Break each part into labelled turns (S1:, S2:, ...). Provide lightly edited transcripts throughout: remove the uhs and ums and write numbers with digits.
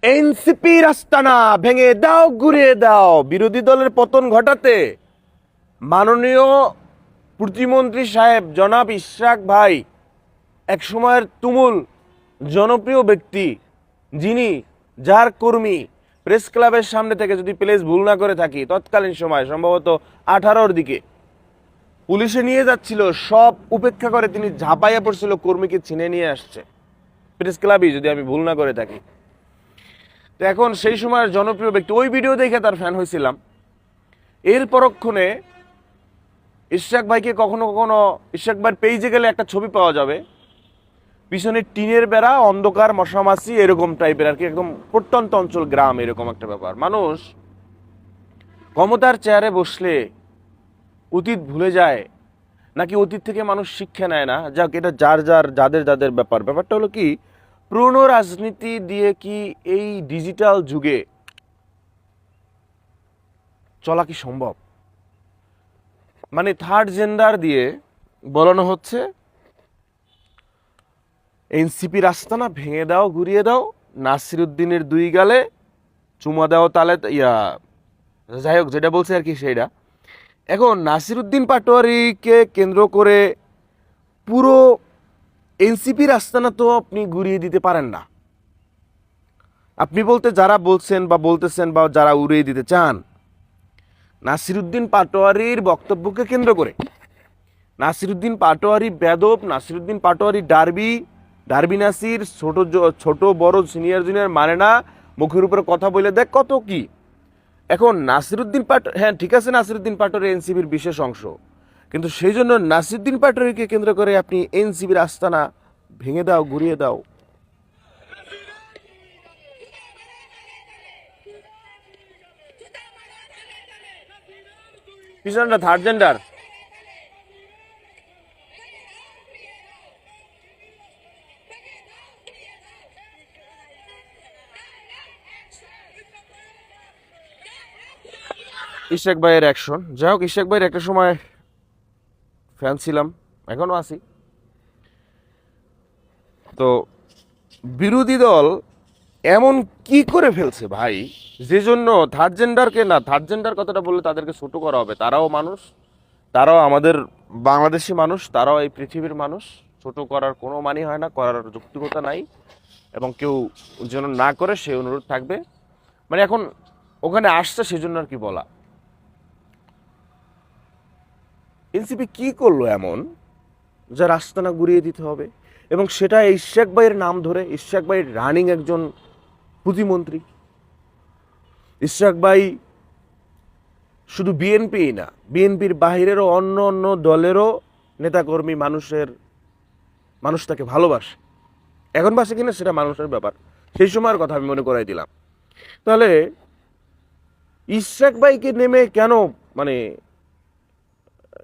S1: এনসিপির আস্তানা ভেঙে দাও, ঘুরিয়ে দাও। বিরোধী দলের পতন ঘটাতে মাননীয় প্রতিমন্ত্রী সাহেব জনাব ইশরাক ভাই, এক সময়ের তুমুল জনপ্রিয় ব্যক্তি, যিনি যার কর্মী প্রেস ক্লাবের সামনে থেকে, যদি প্লেস ভুল না করে থাকি, তৎকালীন সময় সম্ভবত 18-র দিকে পুলিশে নিয়ে যাচ্ছিল, সব উপেক্ষা করে তিনি ঝাঁপাইয়া পড়ছিল, কর্মীকে ছিনে নিয়ে আসছে প্রেস ক্লাবই, যদি আমি ভুল না করে থাকি। তো এখন সেই সময়ের জনপ্রিয় ব্যক্তি, ওই ভিডিও দেখে তার ফ্যান হয়েছিলাম। এর পরক্ষণে ইশরাক ভাইকে কখনো কখনো, ইশরাক ভাইয়ের পেজে গেলে একটা ছবি পাওয়া যাবে, পিছনে টিনের বেড়া, অন্ধকার, মশামাছি, এরকম টাইপের আর কি, একদম প্রত্যন্ত অঞ্চল, গ্রাম, এরকম একটা ব্যাপার। মানুষ ক্ষমতার চেয়ারে বসলে অতীত ভুলে যায় নাকি অতীত থেকে মানুষ শিক্ষা নেয় না, যাক এটা যাদের যাদের ব্যাপারটা হলো কি, পুরনো রাজনীতি দিয়ে কি এই ডিজিটাল যুগে চলা কি সম্ভব? মানে থার্ড জেন্ডার দিয়ে বলানো হচ্ছে এনসিপির আস্তানা ভেঙে দাও, ঘুরিয়ে দাও, নাসিরুদ্দিনের দুই গালে চুমা দাও তালে, যাই হোক যেটা বলছে আর কি সেইটা। এখন নাসিরুদ্দিন পাটোয়ারিকে কেন্দ্র করে পুরো এনসিপির আস্তানা তো আপনি ঘুরিয়ে দিতে পারেন না। আপনি বলতে যারা বলছেন বা বলতেছেন বা যারা উড়িয়ে দিতে চান, নাসিরুদ্দিন পাটোয়ারির বক্তব্যকে কেন্দ্র করে, নাসিরুদ্দিন পাটোয়ারি বেদব, নাসিরুদ্দিন পাটোয়ারি ডারবি নাসির, ছোট বড় সিনিয়র জুনিয়র মানে না, মুখের উপরে কথা বলে দেখ কত কি। এখন নাসিরুদ্দিন হ্যাঁ ঠিক আছে, নাসিরুদ্দিন পাটোয়ারি এনসিপির বিশেষ অংশ, কিন্তু সেই জন্য নাসিরুদ্দিন পাটোয়ারিকে কেন্দ্র করে আপনি এনসিপির আস্তানা ভেঙে দাও, ঘুরিয়ে দাও। পিছনটা থার্ড জেন্ডার। ইশরাক ভাইয়ের অ্যাকশন, যাই হোক, ইশরাক ভাইয়ের একটা সময় ফ্যান ছিলাম, এখনো আছি। তো বিরোধী দল এমন কি করে ফেলছে ভাই, যে জন্য থার্ড জেন্ডারকে, না থার্ড জেন্ডার কথাটা বললে তাদেরকে ছোট করা হবে, তারাও মানুষ, তারাও আমাদের বাংলাদেশি মানুষ, তারাও এই পৃথিবীর মানুষ, ছোট করার কোনো মানি হয় না, করার যৌক্তিকতা নাই, এবং কেউ যেন না করে সে অনুরোধ থাকবে। মানে এখন ওখানে আসছে সেজন্য আর কি বলা। এনসিপি কি করলো এমন যা রাস্তানা ঘুরিয়ে দিতে হবে, এবং সেটা ইশরাক ভাইয়ের নাম ধরে? ইশরাক ভাই রানিং একজন প্রতিমন্ত্রী। ইশরাক ভাই শুধু বিএনপি না, বিএনপির বাহিরেরও অন্য অন্য দলেরও নেতাকর্মী, মানুষ তাকে ভালোবাসে। এখন বাসে কিনা সেটা মানুষের ব্যাপার, সেই সময়ের কথা আমি মনে করাই দিলাম। তাহলে ইশরাক ভাইকে নেমে কেন, মানে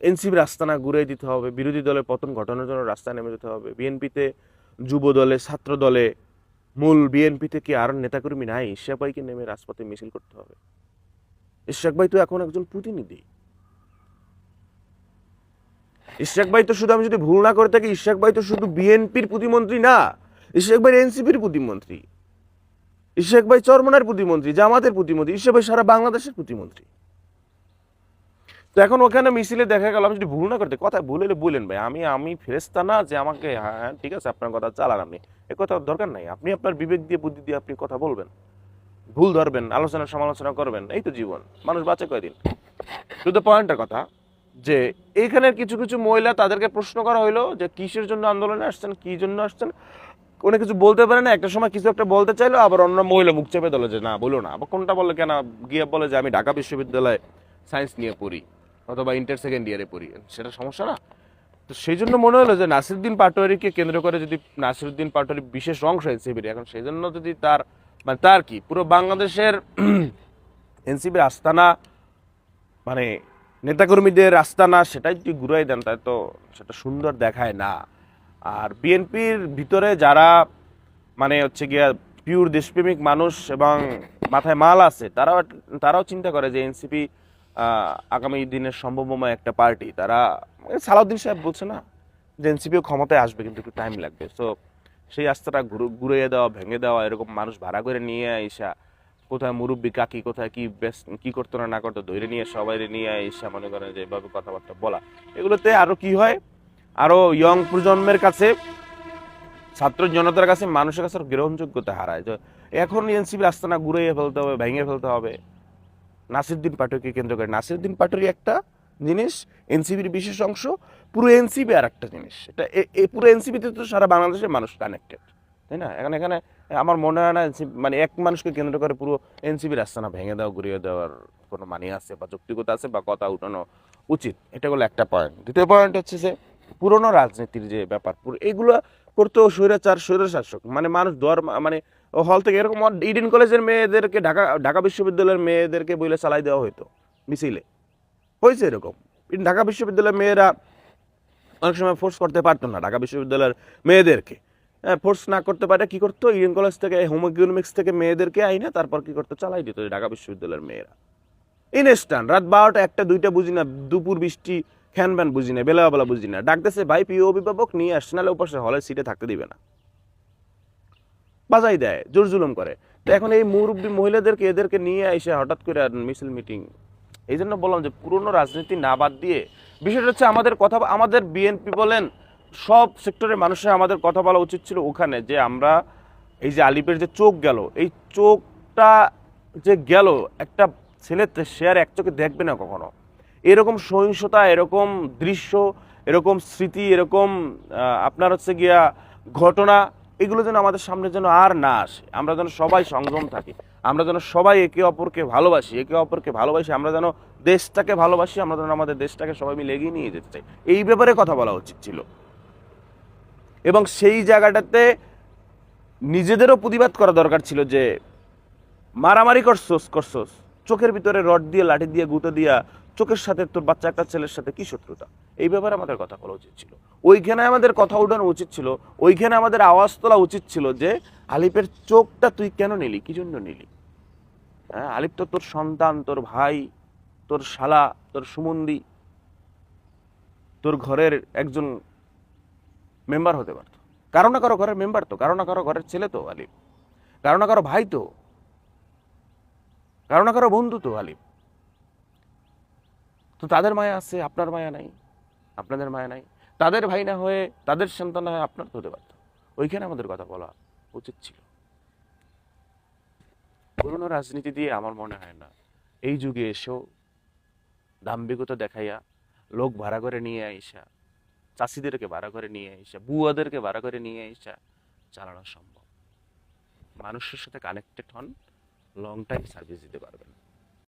S1: এনসিপির রাস্তানা ঘুরিয়ে দিতে হবে, বিরোধী দলের পতন ঘটানোর জন্য রাস্তায় নেমে যেতে হবে? বিএনপিতে, যুব দলে, ছাত্র দলে, মূল বিএনপিতে কি আর নেতাকর্মী নাই? ইশরাক ভাইকে নেমে রাজপথে মিছিল করতে হবে? ইশরাক ভাই তো এখন একজন প্রতিনিধি। ইশরাক ভাই তো শুধু, আমি যদি ভুল না করে থাকি, ইশরাক ভাই তো শুধু বিএনপির প্রতিমন্ত্রী না, ইশরাক ভাই এনসিপির প্রতিমন্ত্রী, ইশরাক ভাই চরমনার প্রতিমন্ত্রী, জামাতের প্রতিমন্ত্রী, ইশরাক ভাই সারা বাংলাদেশের প্রতিমন্ত্রী। তো এখন ওখানে মিছিলে দেখা গেল, আমি যদি ভুল না করতে, কথা ভুল হলে বলেন ভাই, আমি ফেরেস্তা না যে আমাকে, হ্যাঁ ঠিক আছে আপনার কথা চালান, আপনি এ কথা দরকার নাই, আপনি আপনার বিবেক দিয়ে, বুদ্ধি দিয়ে আপনি কথা বলবেন, ভুল ধরবেন, আলোচনা সমালোচনা করবেন, এই তো জীবন, মানুষ বাঁচে কয়দিন। শুধু পয়েন্টের কথা যে এখানের কিছু কিছু মহিলা, তাদেরকে প্রশ্ন করা হইলো যে কিসের জন্য আন্দোলনে আসছেন, কি জন্য আসছেন, কোনো কিছু বলতে পারে না, একটা সময় কিছু একটা বলতে চাইলো, আবার অন্য মহিলা মুখ চেপে দিল যে না বলো না, আবার কোনটা বলে কেন, গিয়ে বলে যে আমি ঢাকা বিশ্ববিদ্যালয়ে সায়েন্স নিয়ে পড়ি, অথবা ইন্টার সেকেন্ড ইয়ারে পড়ি, সেটা সমস্যা না? তো সেই জন্য মনে হলো যে নাসিরুদ্দিন পাটোয়ারিকে কেন্দ্র করে, যদি নাসিরুদ্দিন পাটোয়ারি বিশেষ অংশ এনসিপির, এখন সেই জন্য যদি তার, মানে তার কি পুরো বাংলাদেশের এনসিপির আস্তানা, মানে নেতাকর্মীদের আস্তানা, সেটাই যদি ঘুরাই দেন, তাই তো সেটা সুন্দর দেখায় না। আর বিএনপির ভিতরে যারা, মানে হচ্ছে গিয়া পিওর দেশপ্রেমিক মানুষ এবং মাথায় মাল আছে, তারাও চিন্তা করে যে এনসিপি আগামী দিনের সম্ভাবনাময় একটা পার্টি। তারা, সালাউদ্দিন সাহেব বলছে না যে এনসিপিও ক্ষমতায় আসবে, কিন্তু একটু টাইম লাগবে। সো সেই আস্থাটা ঘুরিয়ে দেওয়া, ভেঙে দেওয়া, এরকম মানুষ ভাড়া করে নিয়ে আইসা কোথায় মুরব্বী কাকি কোথায় কি বেশ কি করতো না করতো ধরে নিয়ে সবাই নিয়ে আইসা মনে করেন যে এভাবে কথাবার্তা বলা, এগুলোতে আরো কি হয়, আরো ইয়ং প্রজন্মের কাছে, ছাত্র জনতার কাছে, মানুষের কাছে গ্রহণযোগ্যতা হারায়। যে এখন এনসিপির আস্তানা ঘুরিয়ে ফেলতে হবে, ভেঙে ফেলতে হবে। নাসিরউদ্দিন পাটোয়ারিকে কেন্দ্র করে, নাসিরউদ্দিন পাটোয়ারি একটা জিনিস, এনসিপির বিশেষ অংশ, পুরো এনসিপি আর একটা জিনিস। এটা পুরো এনসিপিতে তো সারা বাংলাদেশের মানুষ কানেক্টেড, তাই না? এখানে এখানে আমার মনে হয় না মানে এক মানুষকে কেন্দ্র করে পুরো এনসিপির আস্তানা ভেঙে দেওয়া, ঘুরিয়ে দেওয়ার কোনো মানে আছে বা যৌক্তিকতা আছে বা কথা উঠানো উচিত। এটা হলো একটা পয়েন্ট। দ্বিতীয় পয়েন্ট হচ্ছে যে পুরনো রাজনীতির যে ব্যাপার, এগুলো করতো স্বৈরাচার, স্বৈরশাসক, মানে মানুষ দর মানে হল থেকে এরকম ইডেন কলেজের মেয়েদেরকে ঢাকা বিশ্ববিদ্যালয়ের মেয়েদেরকে বইলে চালাই দেওয়া হতো মিছিলে, হয়েছে এরকম। ঢাকা বিশ্ববিদ্যালয়ের মেয়েরা অনেক সময় ফোর্স করতে পারতো না ঢাকা বিশ্ববিদ্যালয়ের মেয়েদেরকে, ফোর্স না করতে পারে কি করতো, ইডেন কলেজ থেকে হোম ইকোনমিক্স থেকে মেয়েদেরকে আইনে তারপর কি করতো, চালাই দিত ঢাকা বিশ্ববিদ্যালয়ের মেয়েরা। ইনস্টান রাত 12টা 1টা 2টা বুঝি না, দুপুর বৃষ্টি ফ্যান ব্যান বুঝি না, বেলা বুঝি না, ডাকতেছে ভাই প্রিয় অভিভাবক নিয়ে আসছে, নাহলে উপাসে হলের সিটে থাকতে দিবে না, বাজাই দেয়, জোর জুলুম করে। তো এখন এই মুরব্বী মহিলাদেরকে এদেরকে নিয়ে এসে হঠাৎ করে মিছিল মিটিং, এই জন্য বললাম যে পুরনো রাজনীতি না বাদ দিয়ে বিষয়টা হচ্ছে আমাদের কথা, আমাদের বিএনপি বলেন সব সেক্টরের মানুষের আমাদের কথা বলা উচিত ছিল ওখানে, যে আমরা এই যে আলিপের যে চোখ গেল, এই চোখটা যে গেল, একটা ছেলে সে আর এক চোখে দেখবে না কখনো এরকম সহিংসতা, এরকম দৃশ্য, এরকম স্মৃতি, এরকম আপনার হচ্ছে গিয়া ঘটনা, এগুলো যেন আমাদের সামনে যেন আর না আসে। আমরা যেন সবাই সংযম থাকি, আমরা যেন সবাই একে অপরকে ভালোবাসি, আমরা যেন দেশটাকে ভালোবাসি, আমরা যেন আমাদের দেশটাকে সবাই মিলে এগিয়ে নিয়ে যেতে চাই, এই ব্যাপারে কথা বলা উচিত ছিল। এবং সেই জায়গাটাতে নিজেদেরও প্রতিবাদ করা দরকার ছিল যে মারামারি করছস, চোখের ভিতরে রড দিয়ে, লাঠি দিয়ে, গুঁতো দিয়া, চোখের সাথে তোর বাচ্চা একটা ছেলের সাথে কি শত্রুতা, এই ব্যাপারে আমাদের কথা বলা উচিত ছিল। ওইখানে আমাদের কথা উঠানো উচিত ছিল, ওইখানে আমাদের আওয়াজ তোলা উচিত ছিল যে আলিপের চোখটা তুই কেন নিলি, কি জন্য নিলি? হ্যাঁ, আলিপ তো তোর সন্তান, তোর ভাই, তোর শালা, তোর সুমন্দি, তোর ঘরের একজন মেম্বার হতে পারত, কারো না কারো ঘরের মেম্বার তো, কারো না কারো ঘরের ছেলে তো আলিপ, কারো না কারো ভাই তো, কারো না কারো বন্ধু তো আলিপ। তো তাদের মায়া আছে, আপনার মায়া নাই, আপনাদের মায়া নাই। তাদের ভাই না হয়ে, তাদের সন্তান না হয়ে আপনার তো হতে পারত। ওইখানে আমাদের কথা বলা উচিত ছিল। পুরনো রাজনীতি দিয়ে আমার মনে হয় না এই যুগে এসেও দাম্ভিকতা দেখাইয়া, লোক ভাড়া করে নিয়ে আইসা, চাষিদেরকে ভাড়া করে নিয়ে আইসা, বুয়াদেরকে ভাড়া করে নিয়ে আইসা চালানো সম্ভব। মানুষের সাথে কানেক্টেড হন, লং টাইম সার্ভিস দিতে পারবেন।